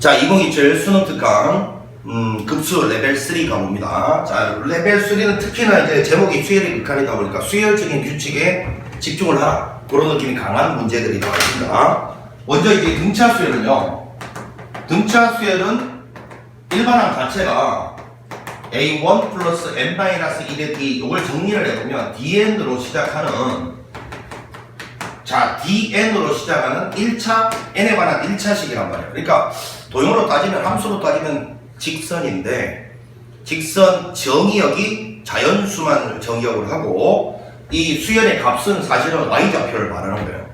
자, 2027 수능 특강 급수 레벨 3 과목입니다. 자, 레벨 3는 특히나 이제 제목이 수열의 극한이다 보니까 수열적인 규칙에 집중을 하라, 그런 느낌이 강한 문제들이 나와 있습니다. 먼저 이제 등차 수열은요, 등차 수열은 일반항 자체가 A1 플러스 n-1의 D, 이걸 정리를 해보면 dn으로 시작하는, 자, dn으로 시작하는 1차, n에 관한 1차식이란 말이에요. 그러니까 도형으로 따지면, 함수로 따지면 직선인데, 직선 정의역이 자연수만 정의역을 하고, 이 수열의 값은 사실은 y좌표를 말하는 거예요.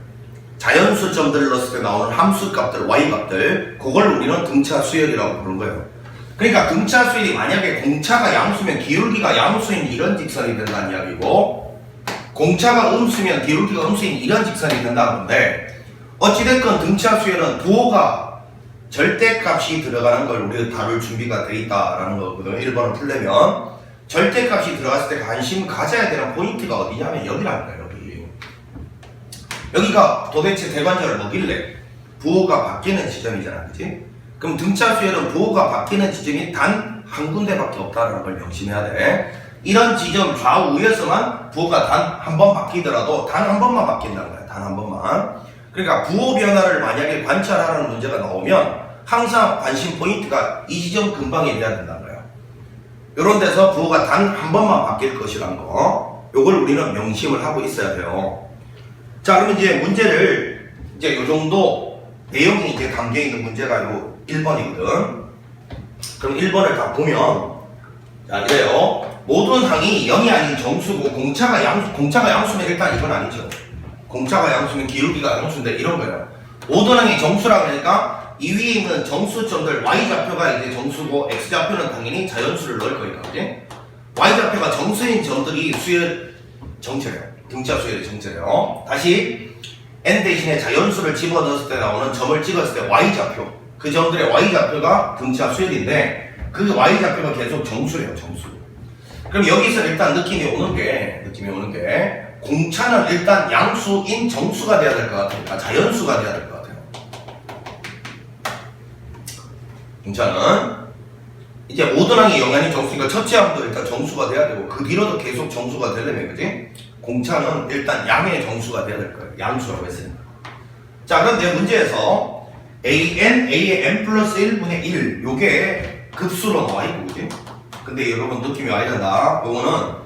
자연수점들을 넣었을 때 나오는 함수값들, y값들, 그걸 우리는 등차 수열이라고 부르는 거예요. 그러니까 등차 수열이 만약에 공차가 양수면 기울기가 양수인 이런 직선이 된다는 이야기고, 공차가 음수면 기울기가 음수인 이런 직선이 된다는 건데, 어찌됐건 등차 수열은 부호가 절대값이 들어가는 걸 우리가 다룰 준비가 돼 있다라는 거거든요. 1번을 풀려면 절대값이 들어갔을 때 관심 가져야 되는 포인트가 어디냐면 여기라는 거예요. 여기가 도대체 대관절을 뭐길래 부호가 바뀌는 지점이잖아, 그치? 그럼 등차 수열은 부호가 바뀌는 지점이 단 한 군데밖에 없다는 걸 명심해야 돼. 이런 지점 좌우에서만 부호가 단 한 번 바뀌더라도 단 한 번만 바뀐다는 거야. 단 한 번만. 그러니까 부호 변화를 만약에 관찰하라는 문제가 나오면 항상 관심 포인트가 이 지점 근방에 돼야 된다는 거야. 이런 데서 부호가 단 한 번만 바뀔 것이라는 거, 요걸 우리는 명심을 하고 있어야 돼요. 자, 그러면 이제 문제를 이제 요 정도 내용이 이제 담겨 있는 문제가 요 1번이거든. 그럼 1번을 다 보면, 자, 이래요. 모든 항이 0이 아닌 정수고, 공차가 양수면 일단 이건 아니죠. 공차가 양수면 기울기가 양수인데 이런 거예요. 모든 항이 정수라고 하니까 이 위에 있는 정수점들, y좌표가 이제 정수고, x좌표는 당연히 자연수를 넣을 거니까, 그지? y좌표가 정수인 점들이 수열 정체예요. 등차 수열의 정체예요. 다시 n 대신에 자연수를 집어넣었을 때 나오는 점을 찍었을 때 y좌표, 그 점들의 y좌표가 등차 수열인데, 그 y좌표가 계속 정수래요. 정수. 그럼 여기서 일단 느낌이 오는 게 공차는 일단 양수인 정수가 돼야 될 것 같아요. 자연수가 돼야 될 것 같아요. 공차는 이제 모든 항이 영향이 정수니까 첫째 항도 일단 정수가 돼야 되고, 그 뒤로도 계속 정수가 되려면, 그지? 공차는 일단 양의 정수가 돼야 될 거예요. 양수라고 했으니까. 자, 그런데 문제에서 A의 n 플러스 1분의 1, 요게 급수로 나와 있고, 그지? 근데 여러분 느낌이 와야 된다. 요거는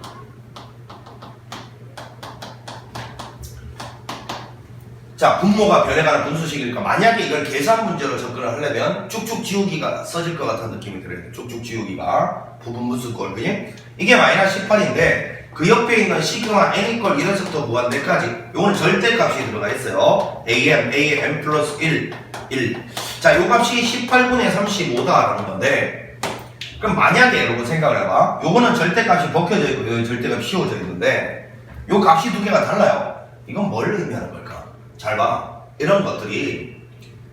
자, 분모가 변해가는 분수식이니까 만약에 이걸 계산 문제로 접근을 하려면 쭉쭉 지우기가 써질 것 같은 느낌이 들어요. 쭉쭉 지우기가 부분분수꼴, 그지? 이게 마이너스 18인데 그 옆에 있는 시그마 n 이퀄 1에서부터 무한 4까지, 요거는 절대값이 들어가 있어요. A의 n 플러스 1. 자, 요 값이 18분의 35다라는 건데, 그럼 만약에 여러분 생각을 해봐. 요거는 절대값이 벗겨져 있고 여기 절대값이 씌워져 있는데, 요 값이 두 개가 달라요. 이건 뭘 의미하는 걸까? 잘 봐. 이런 것들이,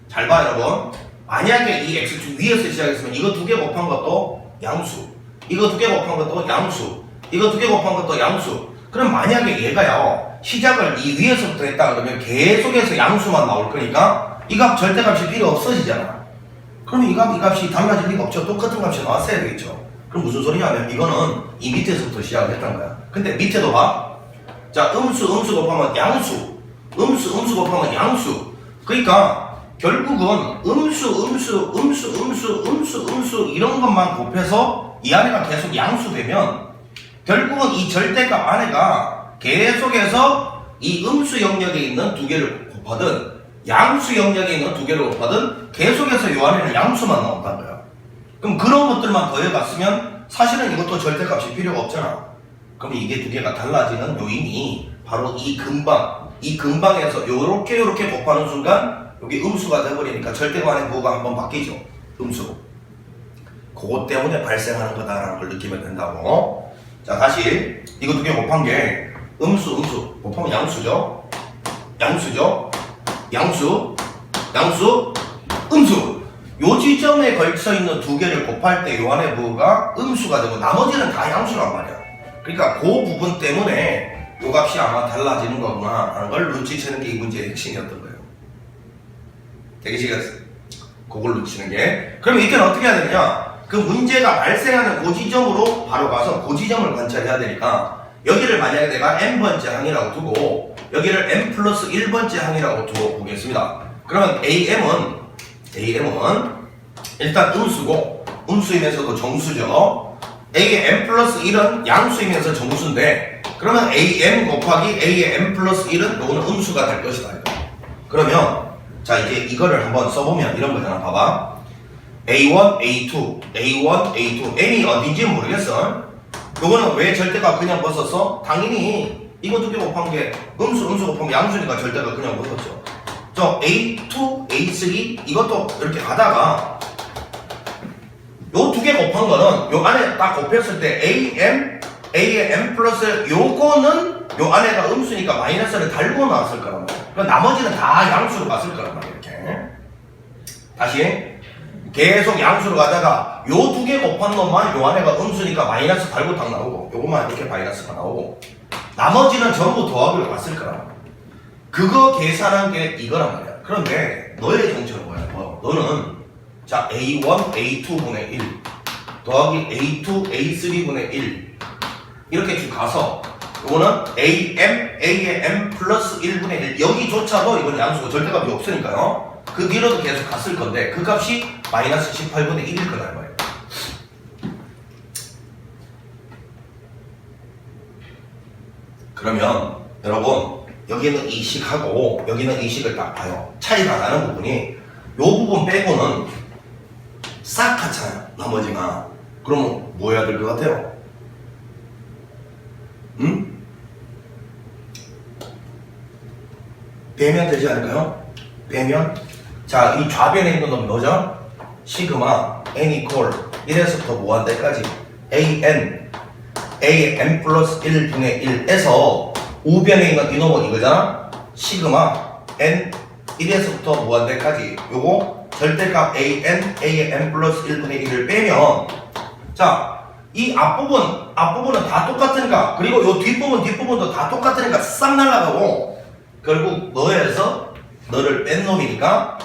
잘 봐, 여러분. 만약에 이 x축 위에서 시작했으면 이거 두 개 곱한 것도 양수, 이거 두 개 곱한 것도 양수, 이거 두 개 곱한 것도 양수. 그럼 만약에 얘가요, 시작을 이 위에서부터 했다 그러면 계속해서 양수만 나올 거니까 이 값 절대값이 필요 없어지잖아. 그럼 이 값이 달라질 리가 없죠. 똑같은 값이 나왔어야 되겠죠. 그럼 무슨 소리냐면 이거는 이 밑에서부터 시작을 했던 거야. 근데 밑에도 봐. 자, 음수 곱하면 양수, 음수 곱하면 양수. 그러니까 결국은 음수 이런 것만 곱해서 이 안에가 계속 양수되면 결국은 이 절대값 안에가 계속해서 이 음수 영역에 있는 두 개를 곱하든 양수 영역에 있는 두 개를 곱하든 계속해서 이 안에는 양수만 나온다는 거야. 그럼 그런 것들만 더해갔으면 사실은 이것도 절대값이 필요가 없잖아. 그럼 이게 두 개가 달라지는 요인이 바로 이 근방에서 요렇게 곱하는 순간 여기 음수가 돼버리니까 절대관의 부호가 한번 바뀌죠. 음수. 그것 때문에 발생하는 거다라는 걸 느끼면 된다고. 자, 다시 이거 두 개 곱한 게 음수 곱하면 양수, 음수. 요 지점에 걸쳐 있는 두 개를 곱할 때 요 안의 부호가 음수가 되고 나머지는 다 양수란 말이야. 그러니까 그 부분 때문에 요 값이 아마 달라지는 거구나 하는 걸 눈치채는 게 이 문제의 핵심이었던 거예요. 되게 시겠어요. 그걸로 치는 게. 그럼 이때는 어떻게 해야 되냐? 그 문제가 발생하는 그 지점으로 바로 가서 그 지점을 관찰해야 되니까 여기를 만약에 내가 n번째 항이라고 두고 여기를 n 플러스 1번째 항이라고 두고 보겠습니다. 그러면 am은 일단 음수고 음수이면서도 정수죠. a의 n 플러스 1은 양수이면서 정수인데 그러면 am 곱하기 a의 n 플러스 1은 요거는 음수가 될 것이다. 그러면 자 이제 이거를 한번 써보면 이런 거잖아. 봐봐. A1, A2, A1, A2 n이 어딘지 모르겠어. 요거는 왜 절대가 그냥 벗었어? 당연히 이거 두 개 곱한 게 음수 곱하면 양수니까 절대가 그냥 벗었죠. 저 A2, A3 이것도 이렇게 가다가 요 두 개 곱한 거는 요 안에 딱 곱했을 때 AM, A의 M 플러스 요거는 요 안에가 음수니까 마이너스를 달고 나왔을 거란 말이야. 그럼 나머지는 다 양수로 갔을 거란 말이야. 이렇게 다시 계속 양수로 가다가 요 두 개 곱한 놈만 요 안에가 음수니까 마이너스 달고 딱 나오고 요것만 이렇게 마이너스가 나오고 나머지는 전부 더하기로 갔을 거란 말이야. 그거 계산한 게 이거란 말이야. 그런데 너의 정체는 뭐야? 너는 자 A1, A2분의 1 더하기 A2, A3분의 1 이렇게 쭉 가서 이거는 AM, A의 M 플러스 1분의 1 여기조차도 이건 양수가 절대값이 없으니까요. 그 뒤로도 계속 갔을 건데 그 값이 마이너스 18분의 1일 거다 이 말이에요. 그러면 여러분 여기는 이식하고 여기는 이식을 딱 봐요. 차이가 나는 부분이 요 부분 빼고는 싹 같잖아요. 나머지가. 그러면 뭐 해야 될 것 같아요? 응? 빼면 되지 않을까요? 빼면 자, 이 좌변에 있는 놈 뭐죠? 시그마 n 이퀄 1에서부터 무한대까지 an a의 n 플러스 1분의 1에서 우변에 있는 이놈은 이거잖아? 시그마 n 1에서부터 무한대까지 요거 절대값 an a의 n 플러스 1분의 1을 빼면 자 이 앞부분은 다 똑같으니까 그리고 요 뒷부분도 다 똑같으니까 싹 날아가고 결국 너에서 너를 뺀 놈이니까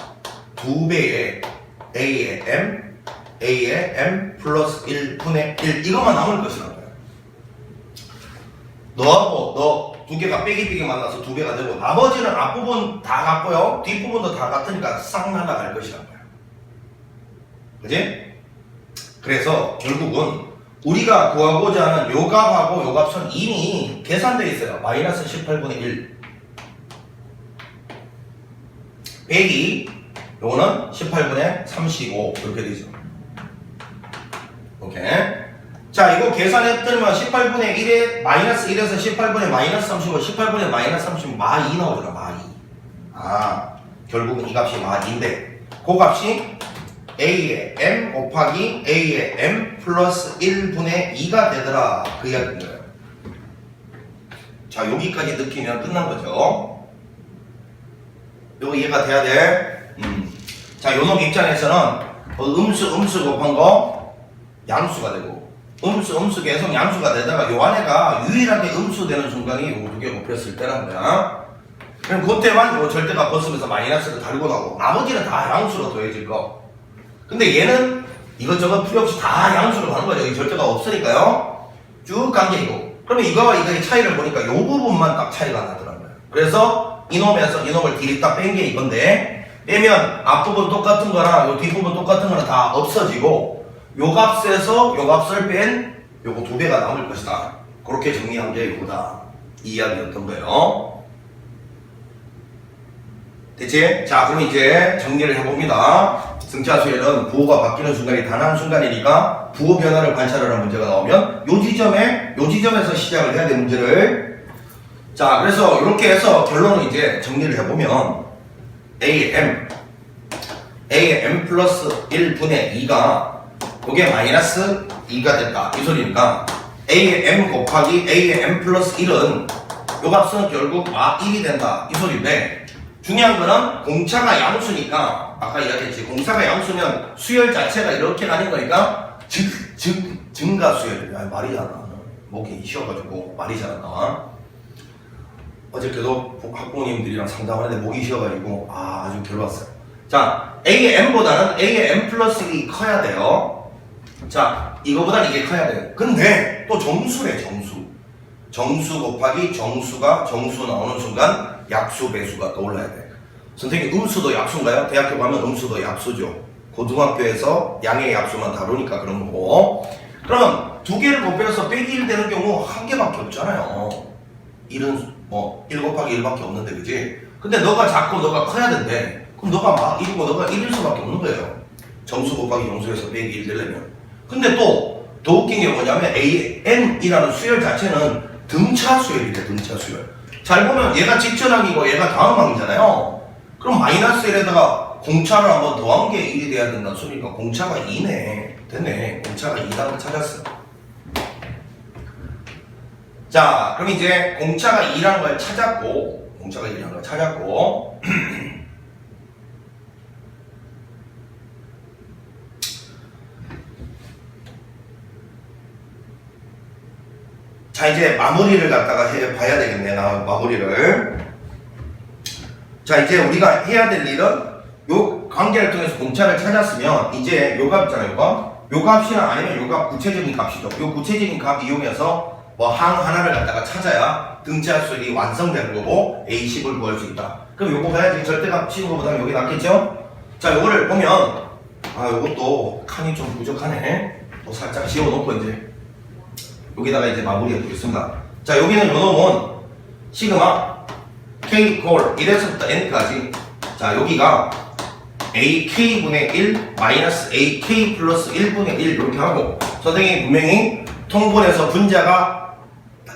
2배의 a의 m 플러스 1분의 1 이것만 남을 것이란 거야. 너하고 너 두 개가 빼기 만나서 2배가 되고 나머지는 앞부분 다 같고요 뒷부분도 다 같으니까 싹 날아갈 것이란 거야. 그지? 그래서 결국은 우리가 구하고자 하는 요 값하고 요 값은 이미 계산되어 있어요. 마이너스 18분의 1 빼기 요거는 18분의 35 이렇게 되죠. 오케이. 자 이거 계산했더니만 18분의 1에 마이너스 1에서 18분의 마이너스 35 18분의 마이너스 35 마2 나오잖아. 마2 아 결국은 이 값이 마2인데 그 값이 a의 m 곱하기 a의 m 플러스 1분의 2가 되더라 그 이야기인 거예요. 자 여기까지 느끼면 끝난 거죠. 요거 이해가 돼야 돼. 자 요놈 입장에서는 음수 곱한 거 양수가 되고 음수 계속 양수가 되다가 요 안에가 유일하게 음수 되는 순간이 요거 두 개 곱했을 때란 거야. 그럼 그때만 요 절대값 벗으면서 마이너스를 달고 나오고 나머지는 다 양수로 더해질 거. 근데 얘는 이것저것 필요 없이 다 양수로 가는 거죠. 이 절대가 없으니까요. 쭉 간 게 이거. 그러면 이거와 이거의 차이를 보니까 이 부분만 딱 차이가 나더라고요. 그래서 이놈에서 이놈을 뒤로 딱 뺀 게 이건데 빼면 앞부분 똑같은 거랑 요 뒷부분 똑같은 거는 다 없어지고 요 값에서 요 값을 뺀 요거 2배가 남을 것이다. 그렇게 정리한 게 이거다. 이 이야기였던 거예요. 됐지? 자 그럼 이제 정리를 해봅니다. 승차수에는 부호가 바뀌는 순간이 단 한 순간이니까 부호 변화를 관찰하는 문제가 나오면 요 지점에서 시작을 해야 돼 문제를. 자 그래서 이렇게 해서 결론을 이제 정리를 해보면 A의 M 플러스 1분의 2가 요게 마이너스 2가 됐다 이 소리니까 A의 M 곱하기 A의 M 플러스 1은 요 값은 결국 1이 된다 이 소리인데 중요한 거는 공차가 양수니까 아까 이야기했지 공차가 양수면 수열 자체가 이렇게 가는 거니까 증가수열 말이 잘 안 나와. 목이 쉬어가지고 말이 잘 안 나와. 어저께도 학부모님들이랑 상담하는데 목이 쉬어가지고 아주 괴로웠어요. 자, A의 M보다는 A의 M 플러스 1이 커야 돼요. 자, 이거보다는 이게 커야 돼요. 근데 또 정수래, 정수. 정수 곱하기 정수 나오는 순간 약수, 배수가 떠올라야 돼. 선생님, 음수도 약수인가요? 대학교 가면 음수도 약수죠. 고등학교에서 양의 약수만 다루니까 그런 거고. 그러면 두 개를 곱해서 빼기 1 되는 경우 한 개밖에 없잖아요. 1은 뭐 1 곱하기 1밖에 없는데, 그지? 근데 너가 작고 너가 커야 된대. 그럼 너가 막 1이고 너가 1일 수밖에 없는 거예요. 정수 곱하기 정수에서 빼기 1 되려면. 근데 또 더 웃긴 게 뭐냐면 AN이라는 수열 자체는 등차 수열이래, 등차 수열. 잘 보면 얘가 직전항이고 얘가 다음항이잖아요. 그럼 마이너스 1에다가 공차를 한번 더한 게 1이 돼야 된다는 소리니까 공차가 2네. 됐네. 공차가 2라는 걸 찾았어. 자, 그럼 이제 공차가 2라는 걸 찾았고, 공차가 2라는 걸 찾았고, 자, 이제 마무리를 갖다가 해봐야 되겠네. 마무리를. 자, 이제 우리가 해야 될 일은 요 관계를 통해서 공차를 찾았으면 이제 요 값 있잖아요. 요 값이나 아니면 요 값 구체적인 값이죠. 요 구체적인 값 이용해서 뭐 항 하나를 갖다가 찾아야 등차 수열이 완성되는 거고 A10을 구할 수 있다. 그럼 요거 봐야지. 절대값 치는 거보다 여기 낫겠죠? 자, 요거를 보면 요것도 칸이 좀 부족하네. 또 살짝 지워놓고 이제 여기다가 이제 마무리해 보겠습니다. 자, 여기는 요 놈은 시그마 K 골 1에서부터 N까지. 자, 여기가 AK분의 1 마이너스 AK 플러스 1분의 1 이렇게 하고, 선생님이 분명히 통분해서 분자가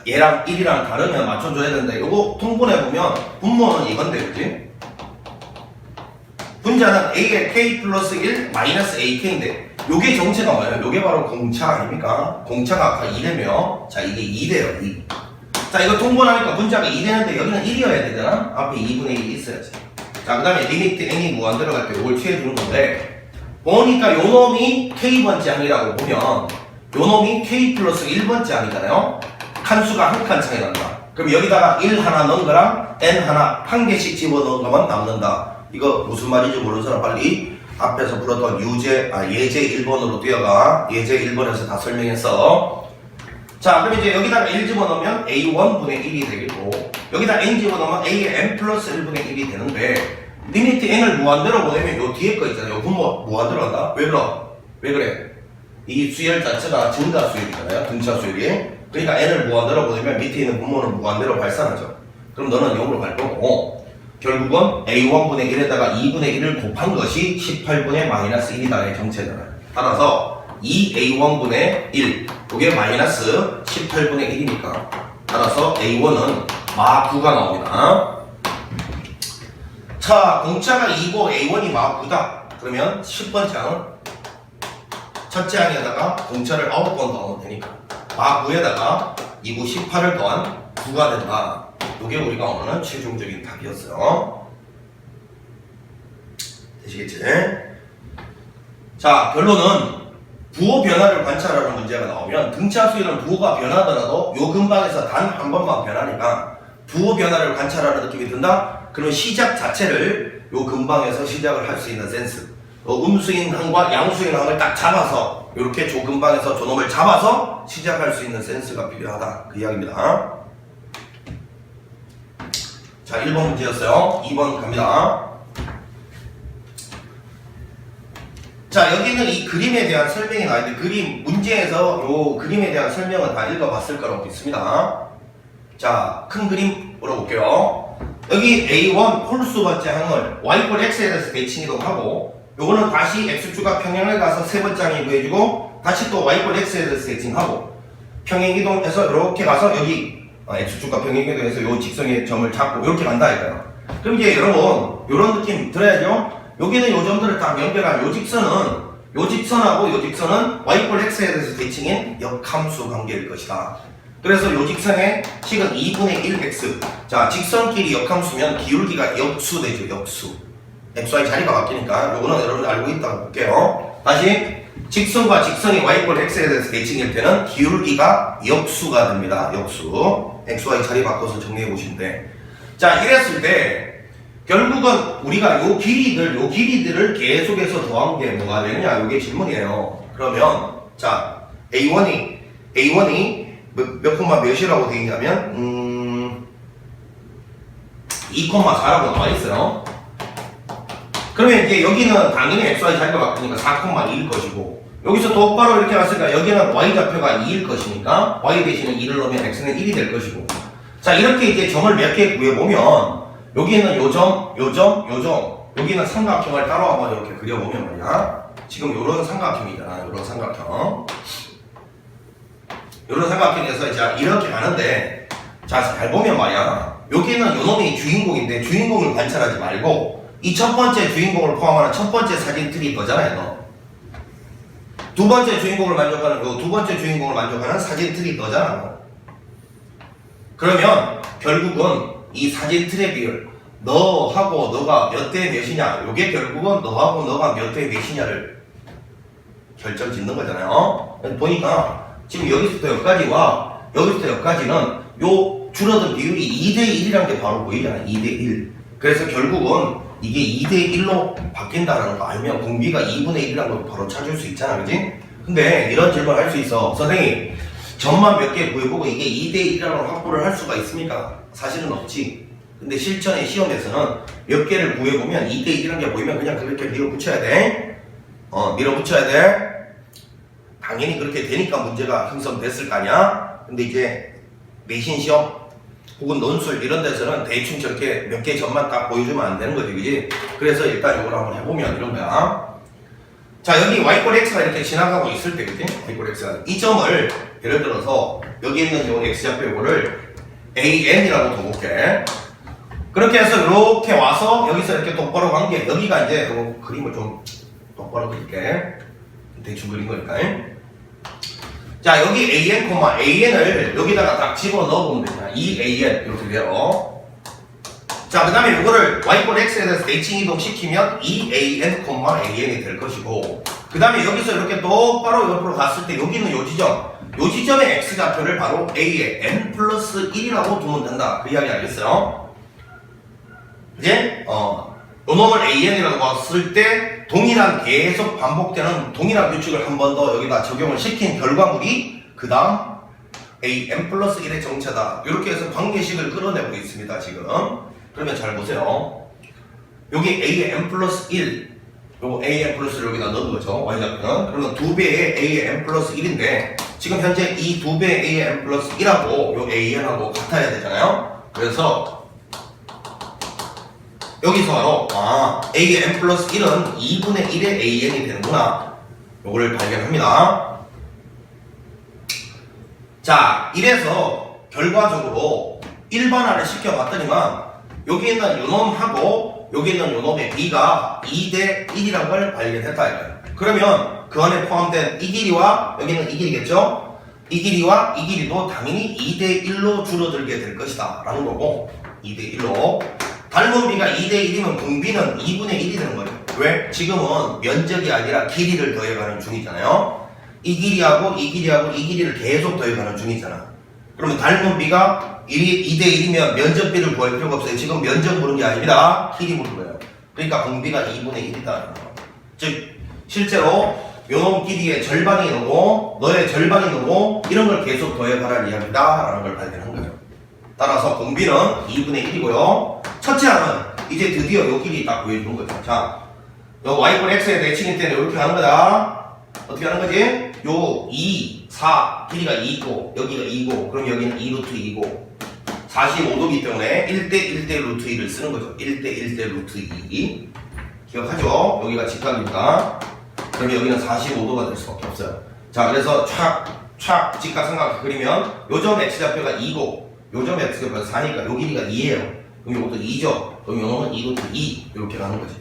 얘랑 1이랑 다르면 맞춰줘야 되는데, 요거 통분해보면 분모는 이건데, 그치? 분자는 A의 K 플러스 1 마이너스 AK인데 요게 정체가 뭐예요? 요게 바로 공차 아닙니까? 공차가 아까 2되며, 자, 이게 2돼요, 2. 자, 이거 통분하니까 분자가 2 되는데 여기는 1이어야 되잖아? 앞에 2분의 1이 있어야지. 자, 그 다음에 리미트 n이 무한 들어갈 때 이걸 취해주는 건데, 보니까 요 놈이 K번째 항이라고 보면 요 놈이 K 플러스 1번째 항이잖아요? 칸수가 한 칸 차이 난다. 그럼 여기다가 1 하나 넣은 거랑 n 하나 한 개씩 집어넣은 거만 남는다. 이거 무슨 말인지 모르는 사람 빨리 앞에서 풀었던 예제 1번으로 뛰어가. 예제 1번에서 다 설명했어. 자, 그럼 이제 여기다가 1 집어넣으면 A1분의 1이 되겠고, 여기다 n 집어넣으면 A의 n 플러스 1분의 1이 되는데, 리미트 n을 무한대로 보내면 요 뒤에 거 있잖아요. 요 분모 무한대로 간다? 왜 그래? 이 수열 자체가 증가 수열이잖아요. 등차 수열이. 그러니까 n을 무한대로 보내면 밑에 있는 분모는 무한대로 발산하죠. 그럼 너는 0으로 갈 거고, 결국은 A1분의 1에다가 2분의 1을 곱한 것이 18분의 마이너스 1이다의 정체잖아요. 따라서 2A1분의 1, 그게 마이너스 18분의 1이니까 따라서 A1은 마 9가 나옵니다. 자, 공차가 2고 A1이 마 9다. 그러면 10번째 항은 첫째 항에다가 공차를 9번 더하면 되니까 마 9에다가 2구 18을 더한 9가 된다. 이게 우리가 원하는 최종적인 답이었어요. 되시겠지? 자, 결론은 부호 변화를 관찰하는 문제가 나오면 등차 수열은 부호가 변하더라도 요 근방에서 단 한 번만 변하니까 부호 변화를 관찰하는 느낌이 든다? 그러면 시작 자체를 요 근방에서 시작을 할 수 있는 센스. 음수인 항과 양수인 항을 딱 잡아서 이렇게 조 근방에서 저놈을 잡아서 시작할 수 있는 센스가 필요하다. 그 이야기입니다. 자, 1번 문제였어요. 2번 갑니다. 자, 여기는 이 그림에 대한 설명이 나와있는데, 그림, 문제에서 요 그림에 대한 설명은 다 읽어봤을 거라고 믿습니다. 자, 큰 그림 물어볼게요. 여기 A1 홀수 번째 항을 Y꼴 X에 대해서 대칭 이동하고, 요거는 다시 X축과 평행을 가서 세 번째 항이 구해주고, 다시 또 Y꼴 X에 대해서 대칭하고, 평행 이동해서 이렇게 가서 여기 X축과 평행 이동해서 요 직선의 점을 잡고 이렇게 간다 이거예요. 그럼 이제 여러분, 요런 느낌 들어야죠? 여기는 요 점들을 딱 연결한 요 직선하고 요 직선은 Y꼴 X에 대해서 대칭인 역함수 관계일 것이다. 그래서 요 직선의 식은 2분의 1x. 자, 직선끼리 역함수면 기울기가 역수 되죠, 역수. XY 자리가 바뀌니까 요거는 여러분 알고 있다고 볼게요. 다시 직선과 직선이 Y꼴 X에 대해서 대칭일 때는 기울기가 역수가 됩니다. 역수. XY 자리 바꿔서 정리해 보시면 돼. 자, 이랬을 때 결국은 우리가 요 길이들을 계속해서 더한 게 뭐가 되느냐, 요게 질문이에요. 그러면 자 A1이 몇 콤마 몇이라고 되어 있냐면 2,4라고 나와 있어요. 그러면 이제 여기는 당연히 XY 자리가 바뀌니까 4,2일 것이고, 여기서 똑바로 이렇게 왔으니까 여기는 Y 좌표가 2일 것이니까 Y 대신에 2를 넣으면 X는 1이 될 것이고. 자, 이렇게 이제 점을 몇 개 구해보면 여기는 요점, 여기는 삼각형을 따로 한번 이렇게 그려보면 말이야. 지금 요런 삼각형이잖아. 요런 삼각형. 요런 삼각형에서 이제 이렇게 가는데, 자, 잘 보면 말이야. 여기는 요놈이 주인공인데 주인공을 관찰하지 말고 이 첫 번째 주인공을 포함하는 첫 번째 사진 틀이 너잖아요, 너. 두 번째 주인공을 만족하는 두 번째 주인공을 만족하는 사진 틀이 너잖아, 너. 그러면 결국은 이 사진 틀의 비율, 너하고 너가 몇 대 몇이냐, 요게 결국은 너하고 너가 몇 대 몇이냐를 결정 짓는 거잖아요. 보니까 지금 여기서부터 여기까지와 여기서부터 여기까지는 요 줄어든 비율이 2대1이라는 게 바로 보이잖아. 2대1. 그래서 결국은 이게 2대1로 바뀐다는 거 알면 공비가 2분의 1이라는 걸 바로 찾을 수 있잖아. 그지? 근데 이런 질문을 할 수 있어. 선생님, 점만 몇 개 구해보고 이게 2대1이라고 확보를 할 수가 있습니까? 사실은 없지. 근데 실전의 시험에서는 몇 개를 구해보면 2대1이라는 게 보이면 그냥 그렇게 밀어붙여야 돼. 밀어붙여야 돼. 당연히 그렇게 되니까 문제가 형성됐을 거 아니야? 근데 이제 내신 시험 혹은 논술 이런 데서는 대충 저렇게 몇 개 점만 딱 보여주면 안 되는 거지, 그지? 그래서 일단 이걸 한번 해보면 이런 거야. 자, 여기 y x가 이렇게 지나가고 있을 때, 그지? y x가 이 점을 예를 들어서 여기 있는 요 x좌표 요거를 an이라고 둬볼게. 그렇게 해서 이렇게 와서 여기서 이렇게 똑바로 간 게 여기가 이제 그림을 좀 똑바로 그릴게. 대충 그린 거니까. 자, 여기 an을 여기다가 딱 집어 넣어보면 되잖아. 이 an 이렇게 돼요. 자, 그 다음에 이거를 y x에 대해서 대칭 이동시키면 이 an이 될 것이고, 그 다음에 여기서 이렇게 똑바로 옆으로 갔을 때 여기 있는 요 지점의 x좌표를 바로 a의 n 플러스 1이라고 두면 된다. 그 이야기 알겠어요? 이제 요 놈을 an이라고 봤을 때 계속 반복되는 동일한 규칙을 한 번 더 여기다 적용을 시킨 결과물이 그 다음 an 플러스 1의 정체다. 이렇게 해서 관계식을 끌어내고 있습니다, 지금. 그러면 잘 보세요. 여기 an 플러스 1, 요거 an 플러스 1을 여기다 넣은 거죠, y좌표는. 그러면 2배의 an 플러스 1인데, 지금 현재 이 2배의 an 플러스 1하고 요 an하고 같아야 되잖아요. 그래서 여기서 바로 an 플러스 1은 2분의 1의 an이 되는구나, 요거를 발견합니다. 자, 이래서 결과적으로 일반화를 시켜봤더니만 여기 있는 요놈하고 여기 있는 요놈의 b가 2대 1이라는 걸 발견했다 이거예요. 그러면 그 안에 포함된 이 길이와 여기는 이 길이겠죠? 이 길이와 이 길이도 당연히 2대 1로 줄어들게 될 것이다 라는 거고, 2대 1로 닮은 b가 2대 1이면 분비는 2분의 1이 되는 거예요. 왜? 지금은 면적이 아니라 길이를 더해가는 중이잖아요. 이 길이하고 이 길이하고 이 길이를 계속 더해가는 중이잖아. 그러면 닮은 b가 2대 1이면 면적 b를 구할 필요가 없어요. 지금 면적 물은 게 아닙니다. 길이 물은 거예요. 그러니까 분비가 2분의 1이다. 즉 실제로 요놈 길이의 절반이 너고 너의 절반이 너고 이런 걸 계속 더해가라는 이야기다 라는 걸 발견한 거죠. 따라서 공비는 2분의 1이고요. 첫째 항은 이제 드디어 요 길이 딱 보여주는 거죠. 자, 요 y x에 대칭일 때는 이렇게 하는 거다. 어떻게 하는 거지? 요 2, 4 길이가 2고 여기가 2고 그럼 여기는 2 루트 2고 45도기 때문에 1대 1대 루트 2를 쓰는 거죠. 1대 1대 루트 2 기억하죠? 여기가 직각입니다. 그럼 여기는 45도가 될 수밖에 없어요. 자, 그래서 촥 직각삼각 그리면 요점 x좌표가 2고 요점 x좌표가 4니까 요 길이가 2예요. 그럼 이것도 2죠. 그럼 요놈은 2 루트 2 이렇게 가는 거지.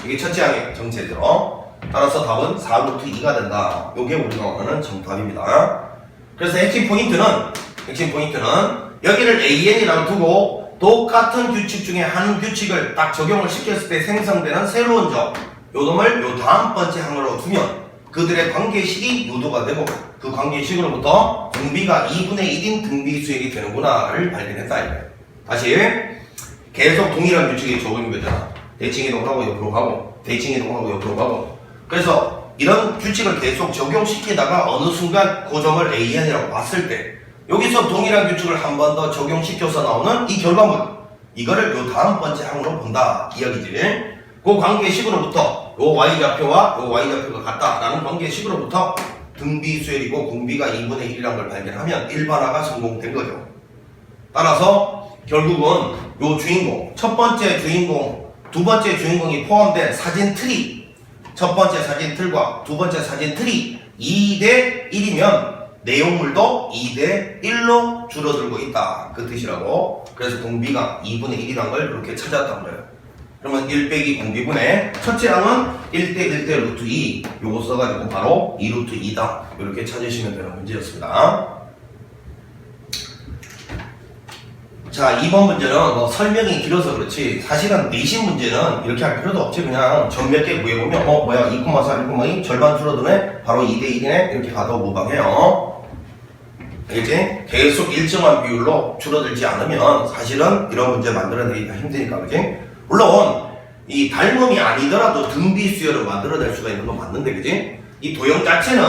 이게 첫째 항의 정체죠. 따라서 답은 4 루트 2가 된다. 요게 우리가 원하는 정답입니다. 그래서 핵심 포인트는 여기를 an이라고 두고 똑같은 규칙 중에 한 규칙을 딱 적용을 시켰을 때 생성되는 새로운 점, 요놈을 요 다음 번째 항으로 두면 그들의 관계식이 유도가 되고 그 관계식으로부터 등비가 2분의 1인 등비 수열이 되는구나를 발견했다 이거예요. 다시 계속 동일한 규칙이 적용이 되잖아. 대칭 이동하고 옆으로 가고 대칭 이동하고 옆으로 가고. 그래서 이런 규칙을 계속 적용시키다가 어느 순간 고점을 AN이라고 봤을 때 여기서 동일한 규칙을 한 번 더 적용시켜서 나오는 이 결과물, 이거를 요 다음 번째 항으로 본다 이야기지. 그 관계식으로부터 요 y좌표와 요 y좌표가 같다라는 관계식으로부터 등비수열이고 공비가 2분의 1이라는 걸 발견하면 일반화가 성공된 거죠. 따라서 결국은 요 주인공, 첫 번째 주인공, 두 번째 주인공이 포함된 사진 틀이, 첫 번째 사진 틀과 두 번째 사진 틀이 2대 1이면 내용물도 2대 1로 줄어들고 있다. 그 뜻이라고. 그래서 공비가 2분의 1이라는 걸 이렇게 찾았단 거예요. 그러면 1 빼기 공비분의 첫째 항은 1대 1대 루트 2 요거 써가지고 바로 2 루트 2다. 이렇게 찾으시면 되는 문제였습니다. 자, 2번 문제는 뭐 설명이 길어서 그렇지 사실은 내신 문제는 이렇게 할 필요도 없지. 그냥 점 몇 개 구해보면 뭐야 2,4 1,2 절반 줄어드네 바로 2대 1이네 이렇게 가도 무방해요. 알겠지? 계속 일정한 비율로 줄어들지 않으면 사실은 이런 문제 만들어내기가 힘드니까. 그지? 물론 이 닮음이 아니더라도 등비수열을 만들어낼 수가 있는 건 맞는데, 그지? 이 도형 자체는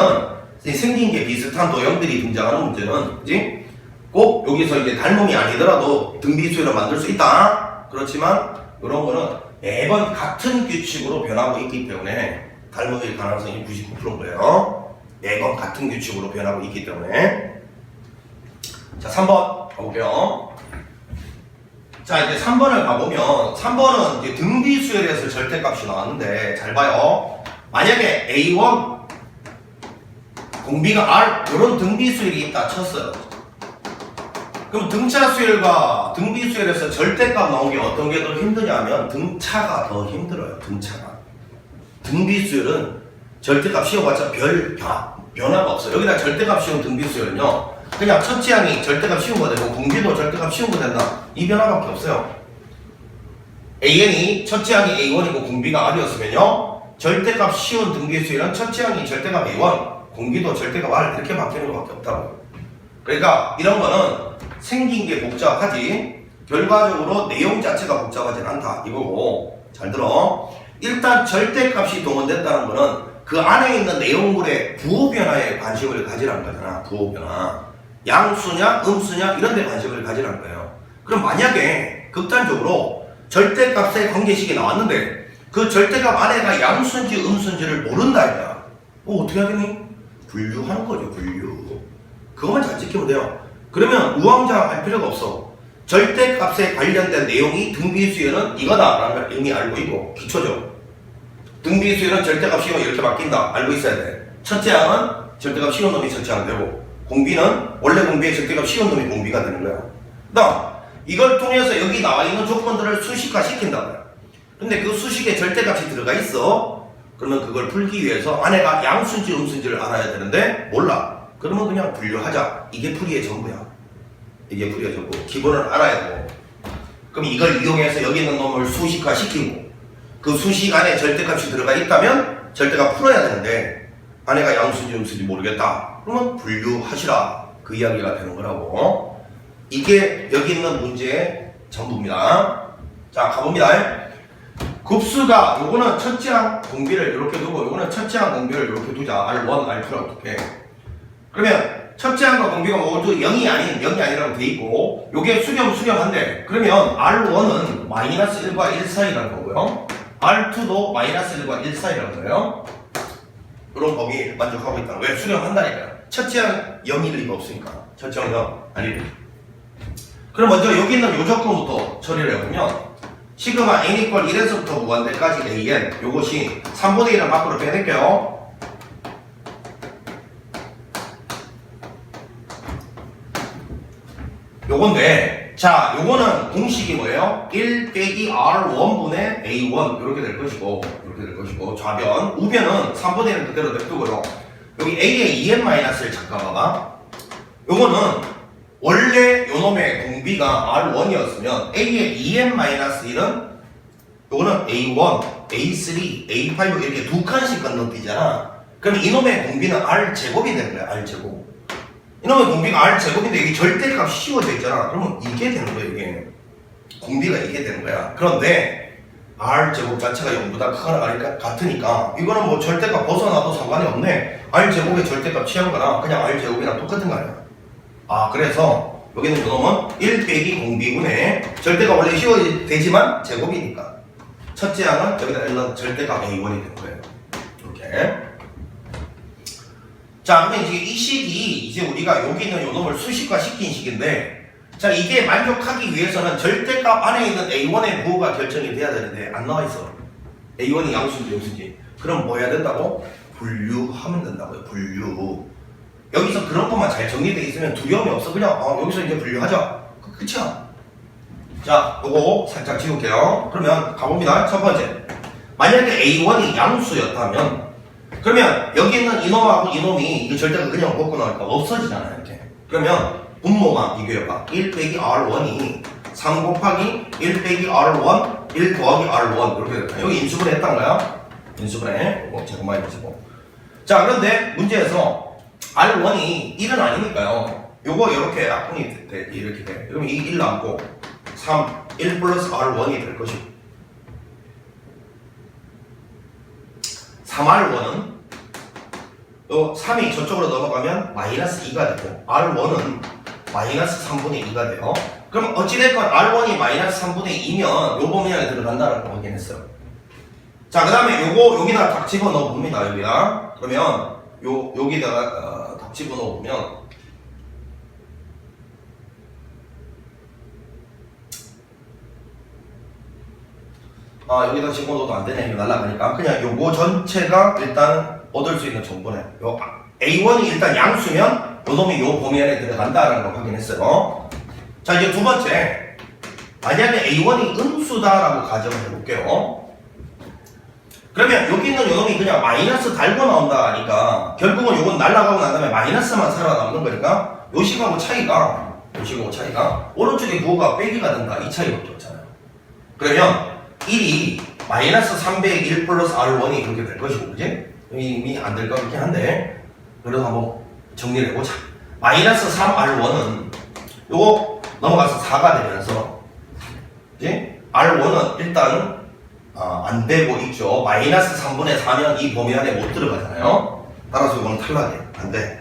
생긴 게 비슷한 도형들이 등장하는 문제는, 그지? 꼭 여기서 이제 닮음이 아니더라도 등비수열을 만들 수 있다. 그렇지만 이런 거는 매번 같은 규칙으로 변하고 있기 때문에 닮음일 가능성이 99%인 거예요. 매번 같은 규칙으로 변하고 있기 때문에. 자, 3번 가볼게요. 자, 이제 3번을 가보면 3번은 이제 등비수열에서 절대값이 나왔는데 잘 봐요. 만약에 A1 공비가 R 이런 등비수열이 있다 쳤어요. 그럼 등차수열과 등비수열에서 절대값 나온 게 어떤 게 더 힘드냐면 등차가 더 힘들어요. 등차가. 등비수열은 절대값 씌워봤자 별 변화가 없어요. 여기다 절대값 씌운 등비수열은요 그냥 첫째 항이 절대값 씌운 거 되고 공비도 절대값 씌운 거 된다. 이 변화밖에 없어요. AN이 첫째 항이 A1이고 공비가 R이었으면요 절대값 씌운 등비수열은 첫째 항이 절대값 A1 공비도 절대값 R 이렇게 바뀌는 것밖에 없다고. 그러니까 이런 거는 생긴 게 복잡하지 결과적으로 내용 자체가 복잡하진 않다 이거고. 잘 들어. 일단 절대값이 동원된다는 거는 그 안에 있는 내용물의 부호 변화에 관심을 가지라는 거잖아. 부호 변화. 양수냐 음수냐 이런 데 관심을 가지라는 거예요. 그럼 만약에 극단적으로 절대값의 관계식이 나왔는데 그 절대값 안에가 양수인지 음수인지를 모른다 이거야. 어떻게 해야 되니? 분류하는 거죠. 분류. 그것만 잘 지키면 돼요. 그러면 우왕좌왕 할 필요가 없어. 절대값에 관련된 내용이 등비수열은 이거다라는 걸 이미 알고 있고 기초죠. 등비수열은 절대값 씌우면 이렇게 바뀐다 알고 있어야 돼. 첫째 항은 절대값 씌운 놈이 첫째 항 되고 공비는 원래 공비의 절대값 씌운 놈이 공비가 되는 거야. 그다음 이걸 통해서 여기 나와 있는 조건들을 수식화 시킨다고요. 근데 그 수식에 절대값이 들어가 있어. 그러면 그걸 풀기 위해서 안에가 양수인지 음수인지를 알아야 되는데 몰라. 그러면 그냥 분류하자. 이게 풀이의 전부야. 이게 풀이의 전부. 기본을 알아야 되고. 그럼 이걸 이용해서 여기 있는 놈을 수식화 시키고 그 수식 안에 절대값이 들어가 있다면 절대값 풀어야 되는데 안에가 양수인지 음수인지 모르겠다. 그러면 분류하시라. 그 이야기가 되는 거라고. 이게 여기 있는 문제의 전부입니다. 자, 가봅니다. 급수가 요거는 첫째 항 공비를 이렇게 두고 요거는 첫째 항 공비를 이렇게 두자. R1, R2라고 두게. 그러면 첫째 항과 공비가 모두 0이 아니라고 돼 있고 요게 수렴한데 그러면 R1은 마이너스 1과 1 사이라는 거고요. R2도 마이너스 1과 1 사이라는 거예요. 이런 범위 만족하고 있다. 왜? 수렴한다니까요. 첫째 항 0일 리가 없으니까. 첫째 항 0 아니래. 그럼 먼저 여기 있는 요 조건부터 처리를 해보면 시그마 n 이퀄 1에서부터 무한대까지 an 요것이 3분의 1을 밖으로 빼낼게요. 요건데 자 요거는 공식이 뭐예요? 1 빼기 R1분의 A1 이렇게 될 것이고 좌변 우변은 3분의 1은 그대로 냅두고요. 여기 A의 2n-를 잠깐 봐봐. 요거는 원래 요놈의 공비가 R1이었으면 A의 2n-1은 요거는 A1, A3, A5 이렇게 두 칸씩 건너뛰잖아. 그럼 이놈의 공비는 R제곱이 되는 거야. R제곱. 이놈의 공비가 R제곱인데 여기 절대값 씌워져 있잖아. 그러면 이게 되는 거야. 이게 공비가 이게 되는 거야. 그런데 R제곱 자체가 0보다 크거나 같으니까 이거는 뭐 절대값 벗어나도 상관이 없네. R제곱의 절대값 취한 거나 그냥 R제곱이랑 똑같은 거 아니야. 아, 그래서 여기는 이놈은 1 빼기 공비분의 절대가 원래 씌워되지만 제곱이니까 첫째 항은 여기다 일러 절대값 A1이 된 거예요. 이렇게. 자, 그러면 이제 이 식이 이제 우리가 여기 있는 요놈을 수식화 시킨 식인데, 자, 이게 만족하기 위해서는 절대값 안에 있는 A1의 부호가 결정이 돼야 되는데 안 나와 있어. A1이 양수인지 요수인지. 그럼 뭐 해야 된다고? 분류하면 된다고요. 분류. 여기서 그런 것만 잘 정리되어 있으면 두려움이 없어. 그냥 여기서 이제 분류하자. 끝이야. 자, 요거 살짝 지울게요. 그러면 가봅니다. 첫 번째. 만약에 A1이 양수였다면 그러면 여기 있는 이놈하고 이놈이 이거 절대가 그냥 벗고 나니까 없어지잖아요. 이렇게. 그러면 분모만 비교해봐. 1 빼기 R1이 3 곱하기 1 빼기 R1 1 더하기 R1 이렇게 될까요? 여기 인수분해 했단 거야. 인수분해. 이거 제곱만 해주시고. 자, 그런데 문제에서 R1이 1은 아니니까요. 요거 이렇게 약분이 돼. 이렇게 돼. 그러면 이 1 남고 3, 1 플러스 R1이 될 것이고 3R1은 요 3이 저쪽으로 넘어가면 마이너스 2가 되고 R1은 마이너스 3분의 2가 돼요. 그럼 어찌됐건 R1이 마이너스 3분의 2면 요 범위 안에 들어간다는 거 확인했어요. 자, 그 다음에 요거 여기다 딱 집어넣어 봅니다. 여기다. 그러면 여기다가 딱 집어넣어 보면 여기다 집어넣어도 안 되네. 이거 날아가니까. 그냥 요거 전체가 일단 얻을 수 있는 정보네. 요 A1이 일단 양수면 요 놈이 요 범위 안에 들어간다라는 걸 확인했어요. 자, 이제 두 번째. 만약에 A1이 음수다라고 가정을 해볼게요. 그러면 여기 있는 요 놈이 그냥 마이너스 달고 나온다 하니까 결국은 요건 날아가고 난 다음에 마이너스만 살아남는 거니까 요 식하고 차이가 오른쪽에 부호가 빼기가 된다. 이 차이밖에 없잖아요. 그러면 1이 마이너스 300 1 플러스 R1이 그렇게 될 것이고, 그지? 이미 안 될 것 같긴 한데, 그래도 한번 정리를 해보자. 마이너스 3R1은 요거 넘어가서 4가 되면서, 그지? R1은 일단 안 되고 있죠. 마이너스 3분의 4면 이 범위 안에 못 들어가잖아요. 따라서 이거는 탈락이에요. 안 돼.